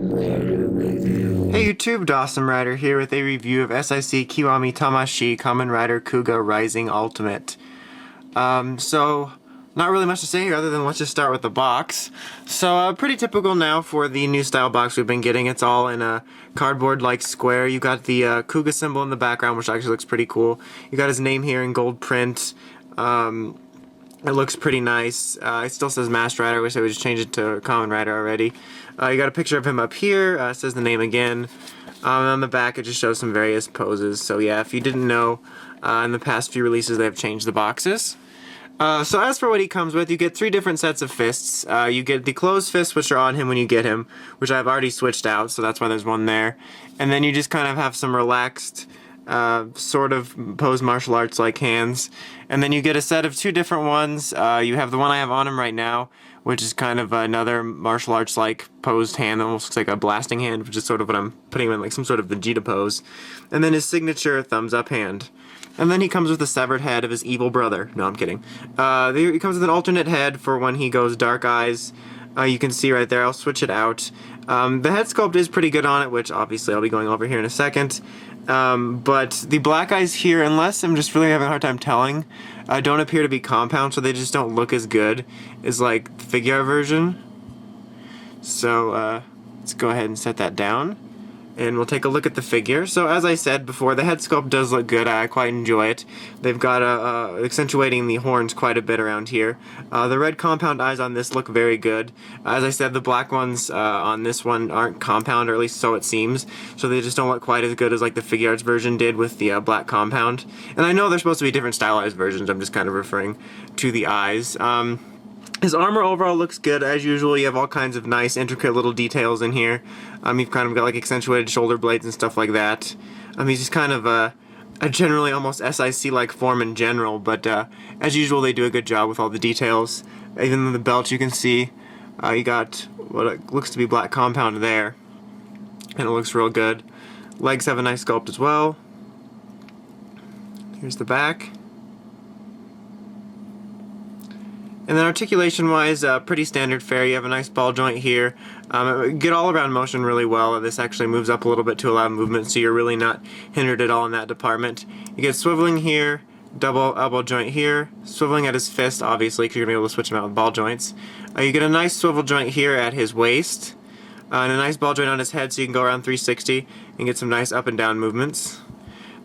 Hey YouTube, Dawson Rider here with a review of SIC Kiwami Tamashii Kamen Rider Kuuga Rising Ultimate. So, not really much to say here other than let's just start with the box. So, pretty typical now for the new style box we've been getting. It's all in a cardboard-like square. You got the Kuuga symbol in the background, which actually looks pretty cool. You got his name here in gold print. It looks pretty nice. It still says Master Rider. I wish I would just change it to Kamen Rider already. You got a picture of him up here. It says the name again. On the back, it just shows some various poses. So yeah, if you didn't know, in the past few releases, they've changed the boxes. So as for what he comes with, you get 3 different sets of fists. You get the closed fists, which are on him when you get him, which I've already switched out, so that's why there's one there. And then you just kind of have some relaxed, sort of pose martial arts like hands. And then you get a set of 2 different ones. You have the one I have on him right now, which is kind of another martial arts like posed hand that almost looks like a blasting hand, which is sort of what I'm putting him in, like some sort of Vegeta pose. And then his signature thumbs up hand. And then he comes with the severed head of his evil brother. No, I'm kidding. He comes with an alternate head for when he goes dark eyes. You can see right there, I'll switch it out. The head sculpt is pretty good on it, which obviously I'll be going over here in a second. But the black eyes here, unless I'm just really having a hard time telling, don't appear to be compound, so they just don't look as good as like the figure version. So let's go ahead and set that down. And we'll take a look at the figure. So as I said before, the head sculpt does look good. I quite enjoy it. They've got accentuating the horns quite a bit around here. The red compound eyes on this look very good. As I said, the black ones on this one aren't compound, or at least so it seems. So they just don't look quite as good as like the Figure Arts version did with the black compound. And I know they're supposed to be different stylized versions. I'm just kind of referring to the eyes. His armor overall looks good as usual. You have all kinds of nice intricate little details in here. You've kind of got like accentuated shoulder blades and stuff like that. He's just kind of a generally almost SIC-like form in general, but as usual they do a good job with all the details. Even the belt you can see, you got what looks to be black compound there, and it looks real good. Legs have a nice sculpt as well. Here's the back. And then articulation-wise, pretty standard fare. You have a nice ball joint here. Get all-around motion really well. This actually moves up a little bit to allow movement, so you're really not hindered at all in that department. You get swiveling here, double elbow joint here, swiveling at his fist, obviously, because you're going to be able to switch him out with ball joints. You get a nice swivel joint here at his waist, and a nice ball joint on his head, so you can go around 360 and get some nice up and down movements.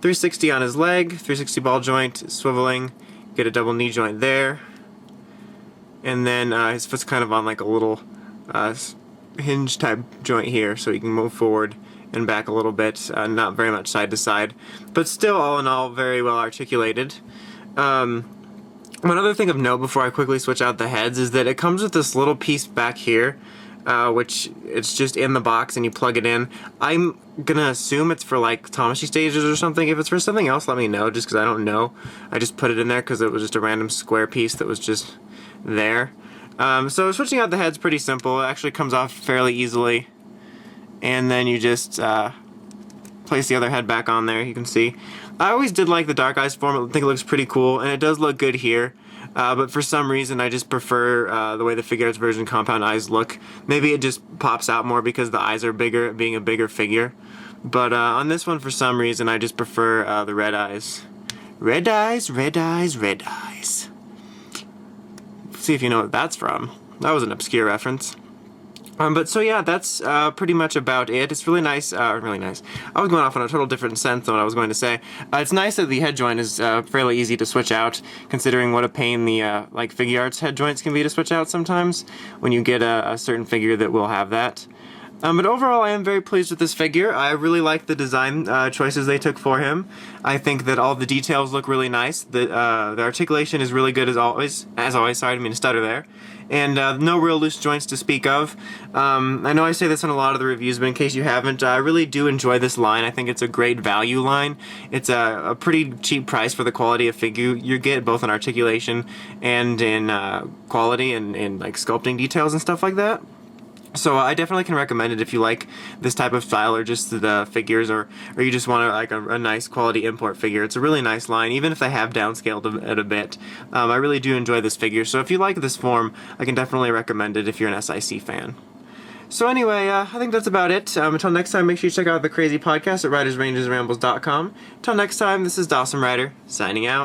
360 on his leg, 360 ball joint, swiveling, get a double knee joint there. And then his foot's kind of on like a little hinge type joint here, so he can move forward and back a little bit, not very much side to side, but still all in all very well articulated. One other thing of note before I quickly switch out the heads is that it comes with this little piece back here, which it's just in the box and you plug it in. I'm gonna assume it's for like Tamashii stages or something. If it's for something else, let me know, just because I don't know. I just put it in there because it was just a random square piece that was just there. So switching out the head's pretty simple. It actually comes off fairly easily, and then you just place the other head back on there. You can see I always did like the dark eyes form. I think it looks pretty cool, and it does look good here, but for some reason I just prefer the way the Figure Arts version compound eyes look. Maybe it just pops out more because the eyes are bigger, being a bigger figure, but on this one for some reason I just prefer the red eyes. Red eyes, red eyes, red eyes. See if you know what that's from. That was an obscure reference. But so yeah, that's pretty much about it. It's really nice, really nice. I was going off on a total different sense than what I was going to say. It's nice that the head joint is fairly easy to switch out, considering what a pain the like Figure Arts head joints can be to switch out sometimes when you get a certain figure that will have that. But overall, I am very pleased with this figure. I really like the design choices they took for him. I think that all the details look really nice. The articulation is really good as always. Sorry, I didn't mean to stutter there. And no real loose joints to speak of. I know I say this in a lot of the reviews, but in case you haven't, I really do enjoy this line. I think it's a great value line. It's a pretty cheap price for the quality of figure you get, both in articulation and in quality and in like sculpting details and stuff like that. So I definitely can recommend it if you like this type of style, or just the figures, or you just want like a nice quality import figure. It's a really nice line, even if they have downscaled it a bit. I really do enjoy this figure, so if you like this form, I can definitely recommend it if you're an SIC fan. So anyway, I think that's about it. Until next time, make sure you check out the crazy podcast at ridersrangesrambles.com. Until next time, this is Dawson Rider, signing out.